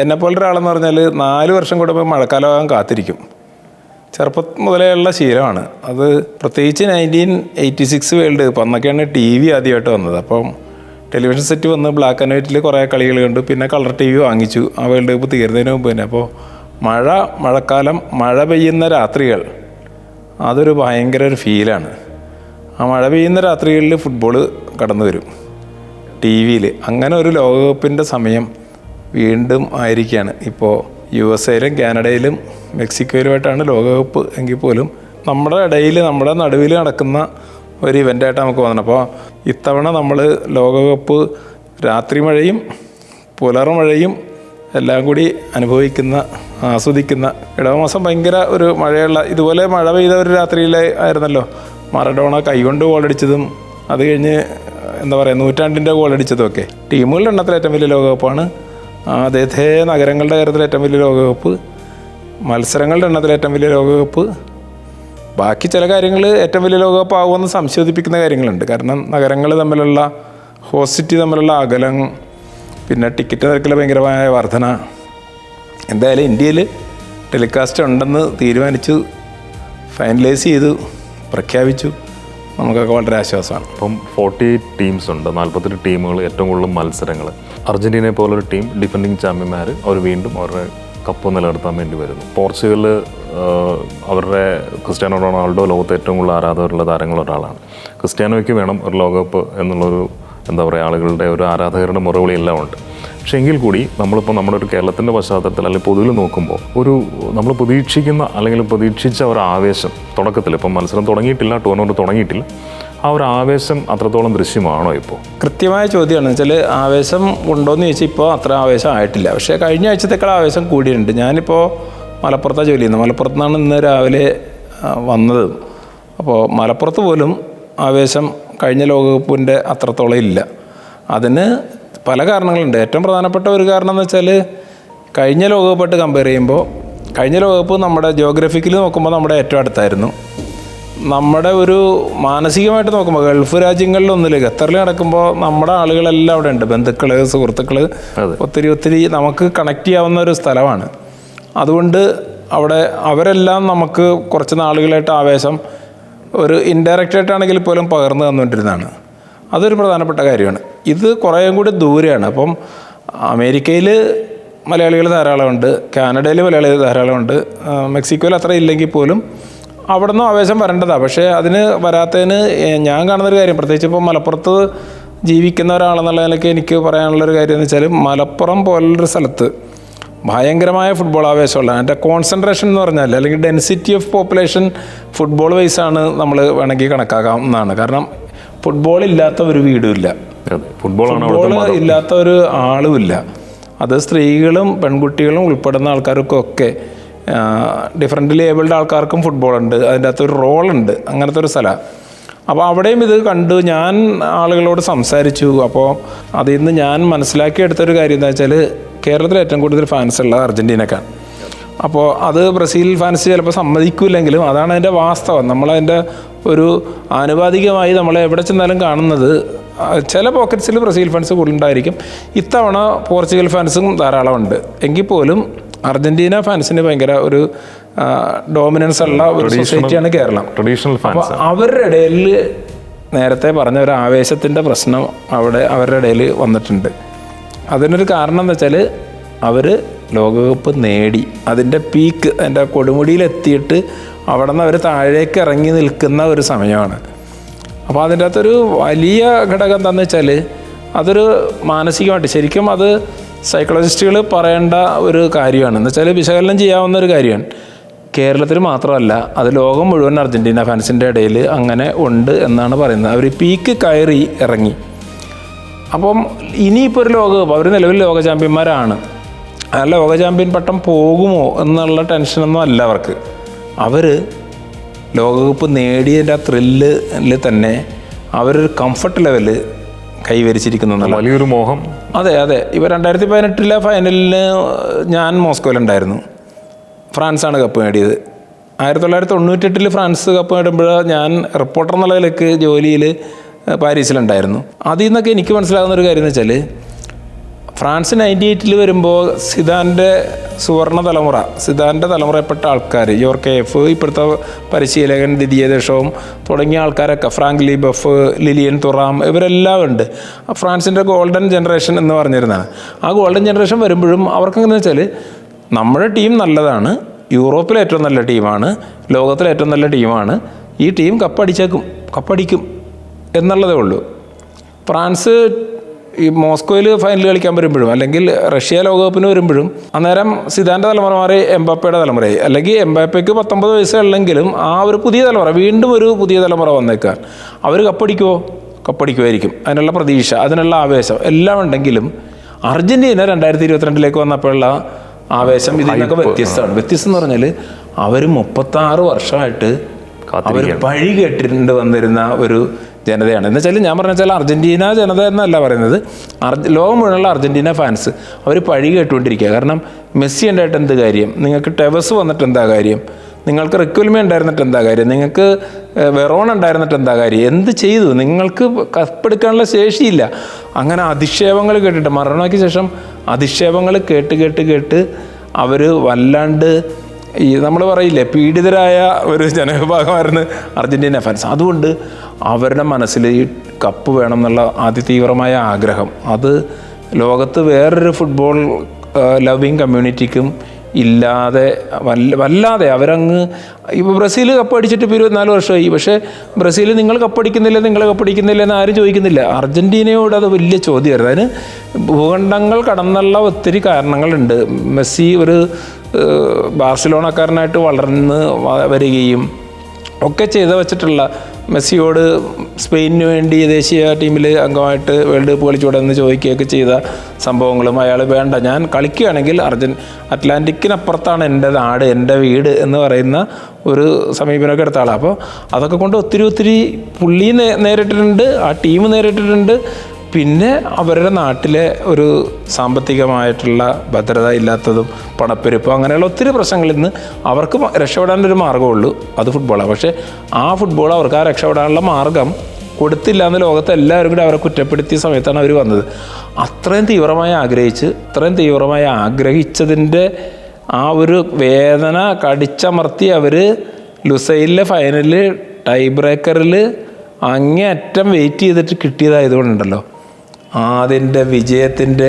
എന്നെപ്പോലെ ഒരാളെന്ന് പറഞ്ഞാൽ 4 വർഷം കൂടുമ്പോൾ മഴക്കാലമാകാൻ കാത്തിരിക്കും. ചെറുപ്പം മുതലേയുള്ള ശീലമാണ് അത്. പ്രത്യേകിച്ച് 1986 വേൾഡ് കപ്പ് അന്നൊക്കെയാണ് TV ആദ്യമായിട്ട് വന്നത്. അപ്പം ടെലിവിഷൻ സെറ്റ് വന്ന് ബ്ലാക്ക് ആൻഡ് വൈറ്റിൽ കുറേ കളികൾ കണ്ടു. പിന്നെ കളർ TV വാങ്ങിച്ചു ആ വേൾഡ് കപ്പ് തീരുന്നതിന് മുമ്പ് തന്നെ. അപ്പോൾ മഴക്കാലം, മഴ പെയ്യുന്ന രാത്രികൾ അതൊരു ഭയങ്കര ഒരു ഫീലാണ്. ആ മഴ പെയ്യുന്ന രാത്രികളിൽ ഫുട്ബോൾ കടന്നു വരും TV-യിൽ. അങ്ങനെ ഒരു ലോകകപ്പിൻ്റെ സമയം വീണ്ടും ആയിരിക്കുകയാണ്. ഇപ്പോൾ USA-യിലും കാനഡയിലും മെക്സിക്കോയിലുമായിട്ടാണ് ലോകകപ്പ് എങ്കിൽ പോലും നമ്മുടെ ഇടയിൽ, നമ്മുടെ നടുവിൽ നടക്കുന്ന ഒരു ഇവൻ്റായിട്ട് നമുക്ക് വന്നത്. അപ്പോൾ ഇത്തവണ നമ്മൾ ലോകകപ്പ് രാത്രി മഴയും പുലർ മഴയും എല്ലാം കൂടി ആസ്വദിക്കുന്ന ഇടവമാസം ഭയങ്കര ഒരു മഴയുള്ള, ഇതുപോലെ മഴ പെയ്ത ഒരു രാത്രിയിലായിരുന്നല്ലോ മറഡോണ കൈകൊണ്ട് ഗോളടിച്ചതും അത് കഴിഞ്ഞ് എന്താ പറയുക 100ാണ്ടിൻ്റെ ഗോളടിച്ചതും ഒക്കെ. ടീമുകളുടെ എണ്ണത്തിൽ ഏറ്റവും വലിയ ലോകകപ്പാണ്. അതേ നഗരങ്ങളുടെ കാര്യത്തിൽ ഏറ്റവും വലിയ ലോകകപ്പ്, മത്സരങ്ങളുടെ എണ്ണത്തിൽ ഏറ്റവും വലിയ ലോകകപ്പ്. ബാക്കി ചില കാര്യങ്ങൾ ഏറ്റവും വലിയ ലോകകപ്പ് ആകുമെന്ന് സംശോധിപ്പിക്കുന്ന കാര്യങ്ങളുണ്ട്. കാരണം നഗരങ്ങൾ തമ്മിലുള്ള ഹോസ്റ്റ് സിറ്റി തമ്മിലുള്ള അകലം, പിന്നെ ടിക്കറ്റ് നിരക്കിൽ ഭയങ്കരമായ വർധന. എന്തായാലും ഇന്ത്യയിൽ ടെലികാസ്റ്റ് ഉണ്ടെന്ന് തീരുമാനിച്ചു, ഫൈനലൈസ് ചെയ്തു, പ്രഖ്യാപിച്ചു. നമുക്കൊക്കെ വളരെ ആശ്വാസമാണ്. ഇപ്പം 48 ടീംസ് ഉണ്ട്, 48 ടീമുകൾ, ഏറ്റവും കൂടുതൽ മത്സരങ്ങൾ. അർജൻറ്റീനയെ പോലൊരു ടീം ഡിഫൻഡിങ് ചാമ്പ്യന്മാർ, അവർ വീണ്ടും അവരുടെ കപ്പ് നിലനിർത്താൻ വേണ്ടി വരുന്നു. പോർച്ചുഗൽ അവരുടെ ക്രിസ്ത്യാനോ റൊണാൾഡോ ലോകത്തെ ഏറ്റവും കൂടുതൽ ആരാധകരുള്ള താരങ്ങളൊരാളാണ്. ക്രിസ്ത്യാനോയ്ക്ക് വേണം ഒരു ലോകകപ്പ് എന്നുള്ളൊരു എന്താ പറയുക ആളുകളുടെ ഒരു ആരാധകരുടെ മുറവിളി എല്ലാം ഉണ്ട്. പക്ഷേ എങ്കിൽ കൂടി നമ്മളിപ്പോൾ നമ്മുടെ ഒരു കേരളത്തിൻ്റെ പശ്ചാത്തലത്തിൽ അല്ലെങ്കിൽ പൊതുവിൽ നോക്കുമ്പോൾ നമ്മൾ പ്രതീക്ഷിച്ച ഒരു ആവേശം തുടക്കത്തിൽ, ഇപ്പം മത്സരം തുടങ്ങിയിട്ടില്ല, ടൂർണമെൻറ്റ് തുടങ്ങിയിട്ടില്ല, ആ ഒരു ആവേശം അത്രത്തോളം ദൃശ്യമാണോ ഇപ്പോൾ? കൃത്യമായ ചോദ്യമാണ് വെച്ചാൽ ആവേശം ഉണ്ടോയെന്ന് ചോദിച്ചാൽ ഇപ്പോൾ അത്ര ആവേശം ആയിട്ടില്ല. പക്ഷേ കഴിഞ്ഞ ആഴ്ചത്തേക്കാൾ ആവേശം കൂടിയിട്ടുണ്ട്. ഞാനിപ്പോൾ മലപ്പുറത്താണ് ജോലി ചെയ്യുന്നത്. മലപ്പുറത്ത് നിന്നാണ് ഇന്ന് രാവിലെ വന്നത്. അപ്പോൾ മലപ്പുറത്ത് പോലും ആവേശം കഴിഞ്ഞ ലോകകപ്പിൻ്റെ അത്രത്തോളം ഇല്ല. അതിന് പല കാരണങ്ങളുണ്ട്. ഏറ്റവും പ്രധാനപ്പെട്ട ഒരു കാരണം എന്ന് വെച്ചാൽ കഴിഞ്ഞ ലോകകപ്പായിട്ട് കമ്പയർ ചെയ്യുമ്പോൾ കഴിഞ്ഞ ലോകകപ്പ് നമ്മുടെ ജിയോഗ്രഫിക്കലി നോക്കുമ്പോൾ നമ്മുടെ ഏറ്റവും അടുത്തായിരുന്നു. നമ്മുടെ ഒരു മാനസികമായിട്ട് നോക്കുമ്പോൾ ഗൾഫ് രാജ്യങ്ങളിലൊന്നുമില്ല. ഖത്തറിൽ നടക്കുമ്പോൾ നമ്മുടെ ആളുകളെല്ലാം അവിടെ ഉണ്ട്, ബന്ധുക്കൾ, സുഹൃത്തുക്കൾ, ഒത്തിരി നമുക്ക് കണക്ട് ചെയ്യാവുന്ന ഒരു സ്ഥലമാണ്. അതുകൊണ്ട് അവിടെ അവരെല്ലാം നമുക്ക് കുറച്ച് നാളുകളായിട്ട് ആവേശം ഒരു ഇൻഡയറക്റ്റായിട്ടാണെങ്കിൽ പോലും പകർന്നു തന്നുകൊണ്ടിരുന്നതാണ്. അതൊരു പ്രധാനപ്പെട്ട കാര്യമാണ്. ഇത് കുറേയും കൂടി ദൂരെയാണ്. അപ്പം അമേരിക്കയിൽ മലയാളികൾ ധാരാളമുണ്ട്, കാനഡയിൽ മലയാളികൾ ധാരാളമുണ്ട്, മെക്സിക്കോയിൽ അത്ര ഇല്ലെങ്കിൽ പോലും അവിടെ നിന്നും ആവേശം വരേണ്ടതാണ്. പക്ഷേ അതിന് വരാത്തതിന് ഞാൻ കാണുന്നൊരു കാര്യം, പ്രത്യേകിച്ച് ഇപ്പോൾ മലപ്പുറത്ത് ജീവിക്കുന്ന ഒരാളെന്നുള്ള നിലയ്ക്ക് എനിക്ക് പറയാനുള്ളൊരു കാര്യം എന്ന് വെച്ചാൽ മലപ്പുറം പോലുള്ളൊരു സ്ഥലത്ത് ഭയങ്കരമായ ഫുട്ബോൾ ആവേശമുള്ള, അതിൻ്റെ കോൺസെൻട്രേഷൻ എന്ന് പറഞ്ഞാൽ അല്ലെങ്കിൽ ഡെൻസിറ്റി ഓഫ് പോപ്പുലേഷൻ ഫുട്ബോൾ വൈസാണ് നമ്മൾ വേണമെങ്കിൽ കണക്കാക്കാവുന്നതാണ്. കാരണം ഫുട്ബോൾ ഇല്ലാത്ത ഒരു വീടുമില്ല, ഫുട്ബോൾ ഇല്ലാത്ത ഒരു ആളുമില്ല. അത് സ്ത്രീകളും പെൺകുട്ടികളും ഉൾപ്പെടുന്ന ആൾക്കാർക്കൊക്കെ ഡിഫറൻ്റ്ലി ഏബിൾഡ് ആൾക്കാർക്കും ഫുട്ബോളുണ്ട്, അതിൻ്റെ അകത്തൊരു റോളുണ്ട്. അങ്ങനത്തെ ഒരു സ്ഥലമാണ്. അപ്പോൾ അവിടെയും ഇത് കണ്ടു, ഞാൻ ആളുകളോട് സംസാരിച്ചു. അപ്പോൾ അതിൽ നിന്ന് ഞാൻ മനസ്സിലാക്കിയെടുത്തൊരു കാര്യം എന്താ വെച്ചാൽ കേരളത്തിൽ ഏറ്റവും കൂടുതൽ ഫാൻസ് ഉള്ളത് അർജൻറ്റീനക്കാണ്. അപ്പോൾ അത് ബ്രസീൽ ഫാൻസ് ചിലപ്പോൾ സമ്മതിക്കില്ലെങ്കിലും അതാണ് അതിൻ്റെ വാസ്തവം. നമ്മളതിൻ്റെ ഒരു ആനുപാതികമായി നമ്മൾ എവിടെ ചെന്നാലും കാണുന്നത് ചില പോക്കറ്റ്സിൽ ബ്രസീൽ ഫാൻസ് കൂടുതലുണ്ടായിരിക്കും. ഇത്തവണ പോർച്ചുഗൽ ഫാൻസും ധാരാളമുണ്ട്. എങ്കിൽ പോലും അർജൻറ്റീന ഫാൻസിന് ഭയങ്കര ഒരു ഡോമിനൻസ് ഉള്ള ഒരു സൊസൈറ്റിയാണ് കേരളം. അപ്പോൾ അവരുടെ ഇടയിൽ നേരത്തെ പറഞ്ഞ ഒരു ആവേശത്തിൻ്റെ പ്രശ്നം അവരുടെ ഇടയിൽ വന്നിട്ടുണ്ട്. അതിനൊരു കാരണം എന്ന് വെച്ചാൽ അവർ ലോകകപ്പ് നേടി, അതിൻ്റെ പീക്ക്, അതിൻ്റെ കൊടുമുടിയിലെത്തിയിട്ട് അവിടെ നിന്ന് അവർ താഴേക്ക് ഇറങ്ങി നിൽക്കുന്ന ഒരു സമയമാണ്. അപ്പോൾ അതിൻ്റെ അകത്തൊരു വലിയ ഘടകം എന്താണെന്ന് വെച്ചാൽ അതൊരു മാനസികമായിട്ട് ശരിക്കും അത് സൈക്കോളജിസ്റ്റുകൾ പറയേണ്ട ഒരു കാര്യമാണ്. എന്ന് വെച്ചാൽ വിശകലനം ചെയ്യാവുന്ന ഒരു കാര്യമാണ്. കേരളത്തിൽ മാത്രമല്ല, അത് ലോകം മുഴുവൻ അർജൻറ്റീന ഫാൻസിൻ്റെ ഇടയിൽ അങ്ങനെ ഉണ്ട് എന്നാണ് പറയുന്നത്. അവർ പീക്ക് കയറി ഇറങ്ങി. അപ്പം ഇനിയിപ്പോൾ ഒരു ലോകകപ്പ്, അവർ നിലവിൽ ലോക ചാമ്പ്യന്മാരാണ്, ആ ലോക ചാമ്പ്യൻ പട്ടം പോകുമോ എന്നുള്ള ടെൻഷനൊന്നും അല്ല അവർക്ക്. അവർ ലോകകപ്പ് നേടിയതിൻ്റെ ആ ത്രില്ലിൽ തന്നെ അവരൊരു കംഫർട്ട് ലെവല് കൈവരിച്ചിരിക്കുന്നു, വലിയൊരു മോഹം. അതെ. ഇപ്പോൾ 2018 ഫൈനലിന് ഞാൻ മോസ്കോയിലുണ്ടായിരുന്നു. ഫ്രാൻസാണ് കപ്പ് നേടിയത്. 1998 ഫ്രാൻസ് കപ്പ് നേടുമ്പോൾ ഞാൻ റിപ്പോർട്ടർ എന്നുള്ള നിലയ്ക്ക് ജോലിയിൽ പാരീസിലുണ്ടായിരുന്നു. അതിൽ നിന്നൊക്കെ എനിക്ക് മനസ്സിലാകുന്ന ഒരു കാര്യം എന്ന് വെച്ചാൽ ഫ്രാൻസ് 98 വരുമ്പോൾ സിദാൻ്റെ സുവർണ തലമുറ, സിദാൻ്റെ തലമുറയിൽപ്പെട്ട ആൾക്കാർ, യോർക്കേഫ്, ഇപ്പോഴത്തെ പരിശീലകൻ ദിദിയെ ദേഷവും തുടങ്ങിയ ആൾക്കാരൊക്കെ, ഫ്രാങ്ക് ലീബഫ്, ലിലിയൻ തുറാം, ഇവരെല്ലാം ഉണ്ട്. ഫ്രാൻസിൻ്റെ ഗോൾഡൻ ജനറേഷൻ എന്ന് പറഞ്ഞിരുന്നതാണ്. ആ ഗോൾഡൻ ജനറേഷൻ വരുമ്പോഴും അവർക്കെന്ന് വെച്ചാൽ നമ്മുടെ ടീം നല്ലതാണ്, യൂറോപ്പിലെ ഏറ്റവും നല്ല ടീമാണ്, ലോകത്തിലെ ഏറ്റവും നല്ല ടീമാണ്, ഈ ടീം കപ്പടിക്കും എന്നുള്ളതേ ഉള്ളൂ. ഫ്രാൻസ് ഈ മോസ്കോയിൽ ഫൈനൽ കളിക്കാൻ വരുമ്പോഴും അല്ലെങ്കിൽ റഷ്യ ലോകകപ്പിന് വരുമ്പോഴും അന്നേരം സിദാൻ്റെ തലമുറ മാറി എംബാപ്പയുടെ തലമുറയായി. അല്ലെങ്കിൽ എംബാപ്പയ്ക്ക് 19 വയസ്സുള്ളെങ്കിലും ആ ഒരു പുതിയ തലമുറ, വീണ്ടും ഒരു പുതിയ തലമുറ വന്നേക്കാൻ അവർ കപ്പടിക്കുമായിരിക്കും. അതിനുള്ള പ്രതീക്ഷ, അതിനുള്ള ആവേശം എല്ലാം ഉണ്ടെങ്കിലും അർജൻറ്റീന 2022 വന്നപ്പോഴുള്ള ആവേശം ഇതിൽ നിന്നൊക്കെ വ്യത്യസ്തമാണ്. വ്യത്യസ്തം എന്ന് പറഞ്ഞാൽ അവർ 36 വർഷമായിട്ട് അവർ പഴി കേട്ടിട്ടുണ്ട് വന്നിരുന്ന ഒരു ജനതയാണ്. എന്ന് വെച്ചാൽ ഞാൻ പറഞ്ഞാൽ അർജൻറ്റീന ജനത എന്നല്ല പറയുന്നത്, ലോകം മുഴുവനുള്ള അർജൻറ്റീന ഫാൻസ് അവർ പഴി കേട്ടുകൊണ്ടിരിക്കുക. കാരണം മെസ്സി ഉണ്ടായിട്ട് എന്ത് കാര്യം, നിങ്ങൾക്ക് ടെവസ് വന്നിട്ട് എന്താ കാര്യം, നിങ്ങൾക്ക് റിക്വൽമേ ഉണ്ടായിരുന്നിട്ട് എന്താ കാര്യം, നിങ്ങൾക്ക് വെറോൺ ഉണ്ടായിരുന്നിട്ട് എന്താ കാര്യം, എന്ത് ചെയ്തു, നിങ്ങൾക്ക് കപ്പെടുക്കാനുള്ള ശേഷിയില്ല. അങ്ങനെ അധിക്ഷേപങ്ങൾ കേട്ടിട്ട് മരണയ്ക്ക് ശേഷം അധിക്ഷേപങ്ങൾ കേട്ട് അവർ വല്ലാണ്ട് ഈ നമ്മൾ പറയില്ലേ പീഡിതരായ ഒരു ജനവിഭാഗമായിരുന്നു അർജൻറ്റീന ഫാൻസ്. അതുകൊണ്ട് അവരുടെ മനസ്സിൽ ഈ കപ്പ് വേണം എന്നുള്ള അതിതീവ്രമായ ആഗ്രഹം അത് ലോകത്ത് വേറൊരു ഫുട്ബോൾ ലവിങ് കമ്മ്യൂണിറ്റിക്കും ഇല്ലാതെ വല്ലാതെ അവരങ്ങ് ഇപ്പോൾ ബ്രസീൽ കപ്പടിച്ചിട്ട് ഇപ്പോൾ 24 വർഷമായി. പക്ഷേ ബ്രസീൽ നിങ്ങൾ കപ്പടിക്കുന്നില്ല എന്ന് ആരും ചോദിക്കുന്നില്ല. അർജൻറ്റീനയോട് അത് വലിയ ചോദ്യമായിരുന്നു. അതിന് ഭൂഖണ്ഡങ്ങൾ കടന്നുള്ള ഒത്തിരി കാരണങ്ങളുണ്ട്. മെസ്സി ഒരു ബാർസലോണക്കാരനായിട്ട് വളർന്ന് വരികയും ഒക്കെ ചെയ്ത് വെച്ചിട്ടുള്ള മെസ്സിയോട് സ്പെയിനിന് വേണ്ടി ദേശീയ ടീമിൽ അംഗമായിട്ട് വേൾഡ് കപ്പ് കളിച്ചുകൂടെ എന്ന് ചോദിക്കുകയൊക്കെ ചെയ്ത സംഭവങ്ങളും അയാൾ വേണ്ട, ഞാൻ കളിക്കുകയാണെങ്കിൽ അറ്റ്ലാന്റിക്കിനപ്പുറത്താണ് എൻ്റെ നാട്, എൻ്റെ വീട് എന്ന് പറയുന്ന ഒരു സമീപനമൊക്കെ എടുത്ത ആളാണ്. അപ്പോൾ അതൊക്കെ കൊണ്ട് ഒത്തിരി പുള്ളി നേരിട്ടിട്ടുണ്ട്, ആ ടീം നേരിട്ടിട്ടുണ്ട്. പിന്നെ അവരുടെ നാട്ടിലെ ഒരു സാമ്പത്തികമായിട്ടുള്ള ഭദ്രത ഇല്ലാത്തതും പണപ്പെരുപ്പം അങ്ങനെയുള്ള ഒത്തിരി പ്രശ്നങ്ങളിൽ നിന്ന് അവർക്ക് രക്ഷപ്പെടാനൊരു മാർഗ്ഗമുള്ളൂ, അത് ഫുട്ബോളാണ്. പക്ഷേ ആ ഫുട്ബോൾ അവർക്ക് ആ രക്ഷപ്പെടാനുള്ള മാർഗം കൊടുത്തില്ല എന്ന് ലോകത്തെ എല്ലാവരും കൂടി അവരെ കുറ്റപ്പെടുത്തിയ സമയത്താണ് അവർ വന്നത്. അത്രയും തീവ്രമായി ആഗ്രഹിച്ചതിൻ്റെ ആ ഒരു വേദന കടിച്ചമർത്തി അവർ ലുസൈലിലെ ഫൈനലിൽ ടൈ ബ്രേക്കറിൽ അങ്ങേയറ്റം വെയിറ്റ് ചെയ്തിട്ട് കിട്ടിയതായതുകൊണ്ടുണ്ടല്ലോ അതിൻ്റെ വിജയത്തിൻ്റെ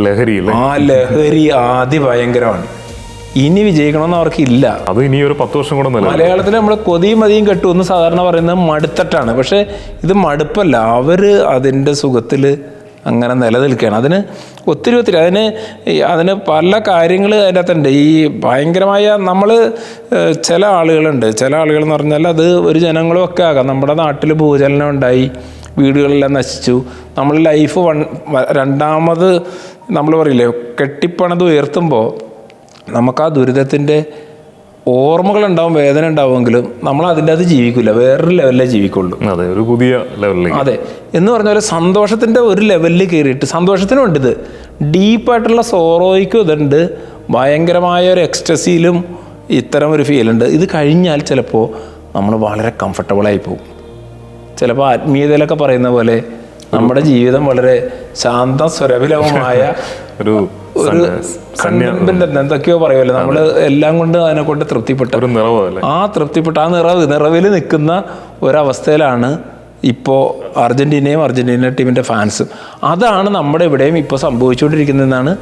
ലഹരി അതിഭയങ്കരമാണ്. ഇനി വിജയിക്കണമെന്ന് അവർക്കില്ല. അത് ഇനി ഒരു 10 വർഷം കൂടെ മലയാളത്തിൽ നമ്മൾ കൊതിയും മതിയും കെട്ടുമെന്ന് സാധാരണ പറയുന്നത് മടുത്തട്ടാണ്. പക്ഷേ ഇത് മടുപ്പല്ല, അവർ അതിൻ്റെ സുഖത്തിൽ അങ്ങനെ നിലനിൽക്കുകയാണ്. അതിന് ഒത്തിരി അതിന് പല കാര്യങ്ങൾ അതിൻ്റെ അകത്തുണ്ട്. ഈ ഭയങ്കരമായ ചില ആളുകളെന്ന് പറഞ്ഞാൽ അത് ഒരു ജനങ്ങളും ഒക്കെ ആകാം. നമ്മുടെ നാട്ടിൽ ഭൂചലനം ഉണ്ടായി, വീടുകളെല്ലാം നശിച്ചു, നമ്മൾ ലൈഫ് രണ്ടാമത് നമ്മൾ പറയില്ലേ കെട്ടിപ്പണത് ഉയർത്തുമ്പോൾ നമുക്ക് ആ ദുരിതത്തിൻ്റെ ഓർമ്മകളുണ്ടാവും, വേദന ഉണ്ടാവുമെങ്കിലും നമ്മൾ അതിൻ്റെ അത് ജീവിക്കില്ല, വേറൊരു ലെവലിലേ ജീവിക്കുള്ളൂ. അതെ, ഒരു പുതിയ ലെവലിൽ. അതെ, എന്ന് പറഞ്ഞ പോലെ സന്തോഷത്തിൻ്റെ ഒരു ലെവലിൽ കയറിയിട്ട് സന്തോഷത്തിനുണ്ട് ഇത്, ഡീപ്പായിട്ടുള്ള സോറോയ്ക്കും ഇതുണ്ട്, ഭയങ്കരമായ ഒരു എക്സ്റ്റസിയിലും ഇത്തരം ഒരു ഫീലുണ്ട്. ഇത് കഴിഞ്ഞാൽ ചിലപ്പോൾ നമ്മൾ വളരെ കംഫർട്ടബിളായി പോകും. ചിലപ്പോൾ ആത്മീയതയിലൊക്കെ പറയുന്ന പോലെ നമ്മുടെ ജീവിതം വളരെ ശാന്ത സ്വരഭിലവുമായ ഒരു എന്തൊക്കെയോ പറയുമല്ലോ, നമ്മൾ എല്ലാം കൊണ്ട് അതിനെ കൊണ്ട് തൃപ്തിപ്പെട്ട ആ നിറവിൽ നിൽക്കുന്ന ഒരവസ്ഥയിലാണ് ഇപ്പോൾ അർജൻറ്റീന ടീമിൻ്റെ ഫാൻസും. അതാണ് നമ്മുടെ ഇവിടെയും ഇപ്പോൾ സംഭവിച്ചുകൊണ്ടിരിക്കുന്നതെന്നാണ്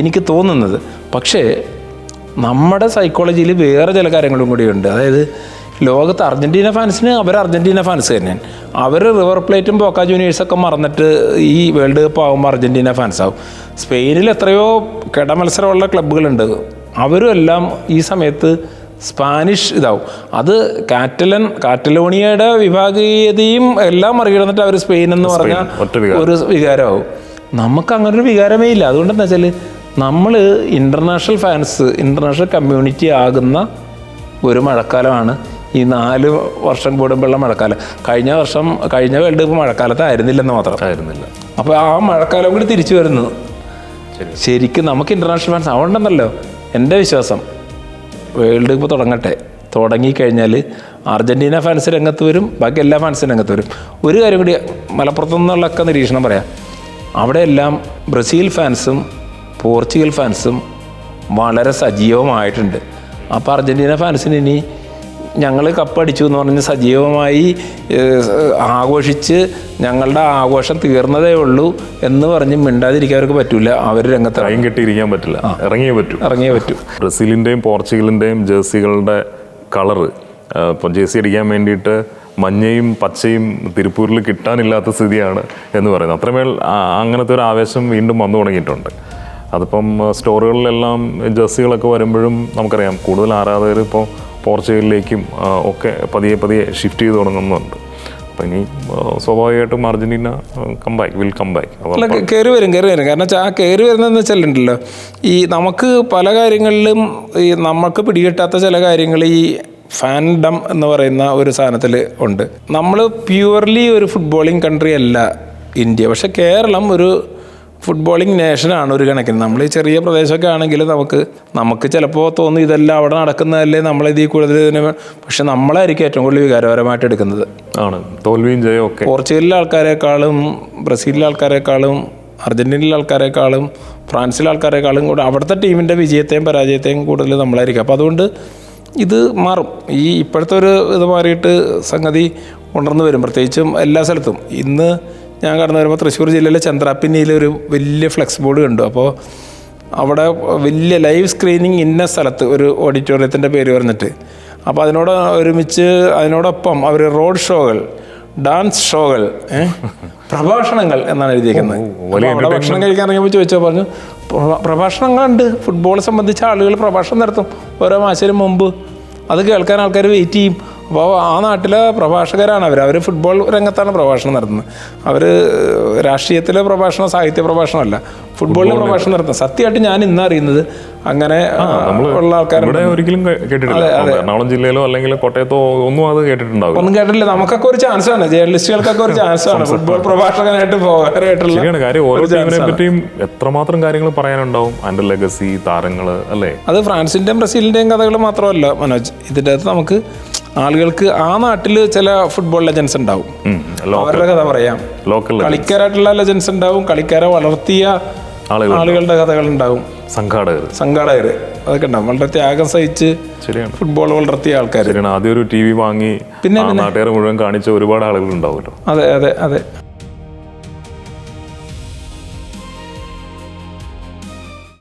എനിക്ക് തോന്നുന്നത്. പക്ഷേ നമ്മുടെ സൈക്കോളജിയിൽ വേറെ ചില കാര്യങ്ങളും കൂടിയുണ്ട്. അതായത് ലോകത്ത് അർജൻറ്റീന ഫാൻസിന് അർജൻറ്റീന ഫാൻസ് തന്നെയാണ്. അവർ റിവർ പ്ലേറ്റും ബോക്ക ജൂനിയേഴ്സൊക്കെ മറന്നിട്ട് ഈ വേൾഡ് കപ്പ് ആകുമ്പോൾ അർജൻറ്റീന ഫാൻസ് ആവും. സ്പെയിനിൽ എത്രയോ കിടമത്സരമുള്ള ക്ലബ്ബുകളുണ്ട്, അവരും എല്ലാം ഈ സമയത്ത് സ്പാനിഷ് ഇതാവും. അത് കാറ്റലോണിയയുടെ വിഭാഗീയതയും എല്ലാം മറികടന്നിട്ട് അവർ സ്പെയിൻ എന്ന് പറഞ്ഞ ഒരു വികാരമാവും. നമുക്ക് അങ്ങനൊരു വികാരമേ ഇല്ല. അതുകൊണ്ടെന്ന് വെച്ചാൽ നമ്മൾ ഇൻ്റർനാഷണൽ കമ്മ്യൂണിറ്റി ആകുന്ന ഒരു മഴക്കാലമാണ് ഈ 4 വർഷം കൂടുമ്പോഴുള്ള മഴക്കാലം. കഴിഞ്ഞ വേൾഡ് കപ്പ് മഴക്കാലത്തായിരുന്നില്ലെന്ന് മാത്രം. അപ്പോൾ ആ മഴക്കാലം കൂടി തിരിച്ചു വരുന്നു. ശരിക്കും നമുക്ക് ഇൻ്റർനാഷണൽ ഫാൻസ് അതുകൊണ്ടെന്നല്ലോ എൻ്റെ വിശ്വാസം, വേൾഡ് കപ്പ് തുടങ്ങിക്കഴിഞ്ഞാൽ അർജൻറ്റീന ഫാൻസ് രംഗത്ത് വരും, ബാക്കി എല്ലാ ഫാൻസും രംഗത്ത് വരും. ഒരു കാര്യം കൂടി മലപ്പുറത്തു നിന്നുള്ളൊക്കെ നിരീക്ഷണം പറയാം, അവിടെയെല്ലാം ബ്രസീൽ ഫാൻസും പോർച്ചുഗൽ ഫാൻസും വളരെ സജീവമായിട്ടുണ്ട്. അപ്പോൾ അർജൻറ്റീന ഫാൻസിന് ഇനി ഞങ്ങൾ കപ്പടിച്ചു എന്ന് പറഞ്ഞ് സജീവമായി ആഘോഷിച്ച് ഞങ്ങളുടെ ആഘോഷം തീർന്നതേ ഉള്ളൂ എന്ന് പറഞ്ഞ് മിണ്ടാതിരിക്കാൻ അവർക്ക് പറ്റില്ല. അവർ രംഗത്ത് കൈയും കെട്ടിയിരിക്കാൻ പറ്റില്ല, ഇറങ്ങിയേ പറ്റൂ. ബ്രസീലിൻ്റെയും പോർച്ചുഗലിൻ്റെയും ജേഴ്സികളുടെ കളറ് ഇപ്പോൾ ജേഴ്സി അടിക്കാൻ വേണ്ടിയിട്ട് മഞ്ഞയും പച്ചയും തിരുപ്പൂരിൽ കിട്ടാനില്ലാത്ത സ്ഥിതിയാണ് എന്ന് പറയുന്നത്. അത്രമേൽ അങ്ങനത്തെ ഒരു ആവേശം വീണ്ടും വന്നു തുടങ്ങിയിട്ടുണ്ട്. അതിപ്പം സ്റ്റോറുകളിലെല്ലാം ജേഴ്സികളൊക്കെ വരുമ്പോഴും നമുക്കറിയാം കൂടുതൽ ആരാധകർ ഇപ്പോൾ പോർച്ചുഗലിലേക്കും ഒക്കെ പതിയെ ഷിഫ്റ്റ് ചെയ്ത് തുടങ്ങുന്നുണ്ട്. അപ്പം ഇനി സ്വാഭാവികമായിട്ടും അർജൻറ്റീന വിൽ കം ബാക്ക് കയറി വരും. കാരണം ആ കയറി വരുന്നതെന്ന് വെച്ചാലുണ്ടല്ലോ, ഈ നമുക്ക് പല കാര്യങ്ങളിലും ഈ നമുക്ക് പിടികിട്ടാത്ത ചില കാര്യങ്ങൾ ഈ ഫാൻഡം എന്ന് പറയുന്ന ഒരു സാധനത്തിൽ ഉണ്ട്. നമ്മൾ പ്യുവർലി ഒരു ഫുട്ബോളിങ് കൺട്രി അല്ല ഇന്ത്യ, പക്ഷെ കേരളം ഒരു ഫുട്ബോളിങ് നേഷനാണ് ഒരു കണക്കിന്. നമ്മൾ ഈ ചെറിയ പ്രദേശമൊക്കെ ആണെങ്കിൽ നമുക്ക് ചിലപ്പോൾ തോന്നും ഇതെല്ലാം അവിടെ നടക്കുന്നതല്ലേ, നമ്മളിതിൽ കൂടുതൽ ഇതിന്, പക്ഷെ നമ്മളായിരിക്കും ഏറ്റവും കൂടുതൽ വികാരപരമായിട്ട് എടുക്കുന്നത്. ആണ് തോൽവിയും ജയവും ഒക്കെ. പോർച്ചുഗലിലെ ആൾക്കാരെക്കാളും ബ്രസീലിലെ ആൾക്കാരെക്കാളും അർജൻറ്റീനയിലെ ആൾക്കാരെക്കാളും ഫ്രാൻസിലെ ആൾക്കാരെക്കാളും കൂടെ അവിടുത്തെ ടീമിൻ്റെ വിജയത്തെയും പരാജയത്തെയും കൂടുതൽ നമ്മളായിരിക്കും. അപ്പോൾ അതുകൊണ്ട് ഇത് മാറും. ഈ ഇപ്പോഴത്തെ ഒരു ഇത് മാറിയിട്ട് സംഗതി ഉണർന്നു വരും, പ്രത്യേകിച്ചും എല്ലാ സ്ഥലത്തും. ഇന്ന് ഞാൻ കടന്നു വരുമ്പോൾ തൃശ്ശൂർ ജില്ലയിലെ ചന്ദ്രാപ്പിന്നിയിൽ ഒരു വലിയ ഫ്ലെക്സ് ബോർഡ് കണ്ടു. അപ്പോൾ അവിടെ വലിയ ലൈവ് സ്ക്രീനിങ് ഇന്ന സ്ഥലത്ത് ഒരു ഓഡിറ്റോറിയത്തിൻ്റെ പേര് പറഞ്ഞിട്ട്, അപ്പോൾ അതിനോടൊപ്പം അവർ റോഡ് ഷോകൾ, ഡാൻസ് ഷോകൾ, പ്രഭാഷണങ്ങൾ എന്നാണ് എഴുതിയിരിക്കുന്നത്. അവിടെ ഭക്ഷണം കഴിക്കാൻ ഇറങ്ങിയപ്പോൾ ചോദിച്ചാൽ പറഞ്ഞു പ്രഭാഷണങ്ങളുണ്ട്, ഫുട്ബോൾ സംബന്ധിച്ച ആളുകൾ പ്രഭാഷണം നടത്തും ഓരോ മാസത്തിന് മുമ്പ്. അത് കേൾക്കാൻ ആൾക്കാർ വെയിറ്റ് ചെയ്യും. അപ്പോൾ ആ നാട്ടിലെ പ്രഭാഷകരാണ് അവർ ഫുട്ബോൾ രംഗത്താണ് പ്രഭാഷണം നടത്തുന്നത്. അവർ രാഷ്ട്രീയത്തിലെ പ്രഭാഷണം, സാഹിത്യ പ്രഭാഷണമല്ല, ഫുട്ബോളിലെ പ്രഭാഷണം നടത്തുന്നത്. സത്യമായിട്ട് ഞാൻ ഇന്ന് അറിയുന്നത് അങ്ങനെ ഉള്ള ആൾക്കാരുടെ ഒരിക്കലും കേട്ടിട്ടില്ല. എറണാകുളം ജില്ലയിലോ അല്ലെങ്കിൽ കോട്ടയത്തോ ഒന്നും അത് കേട്ടിട്ടുണ്ടാവും. ഒന്നും കേട്ടിട്ടില്ല. നമുക്കൊക്കെ ഒരു ചാൻസാണ്, ജേർണലിസ്റ്റുകൾക്കൊക്കെ ഒരു ചാൻസാണ് ഫുട്ബോൾ പ്രഭാഷകനായിട്ട് പോകാനായിട്ടുള്ള. കാര്യം ഓരോ ടീമിനെ പറ്റിയും എത്രമാത്രം കാര്യങ്ങൾ പറയാനുണ്ടാവും, അതിന്റെ ലെഗസി, താരങ്ങൾ അല്ലേ. അത് ഫ്രാൻസിന്റെയും ബ്രസീലിന്റെയും കഥകൾ മാത്രമല്ല മനോജ്, ഇതിൻ്റെ അകത്ത് നമുക്ക് ആളുകൾക്ക് ആ നാട്ടിൽ ചില ഫുട്ബോൾ ലെജൻസ് ഉണ്ടാവും, അവരുടെ കഥ പറയാം. കളിക്കാരായിട്ടുള്ള ലെജൻസ് ഉണ്ടാവും, കളിക്കാരെ വളർത്തിയ ആളുകളുടെ കഥകൾ ഉണ്ടാവും, സംഘാടകർ അതൊക്കെ ഉണ്ടാവും. വളരെ ത്യാഗം സഹിച്ച് ഫുട്ബോൾ വളർത്തിയ ആൾക്കാർ. ആദ്യം ഒരു TV വാങ്ങി പിന്നെ നാട്ടുകാരെ മുഴുവൻ കാണിച്ച ഒരുപാട് ആളുകൾ ഉണ്ടാവുമല്ലോ. അതെ അതെ അതെ.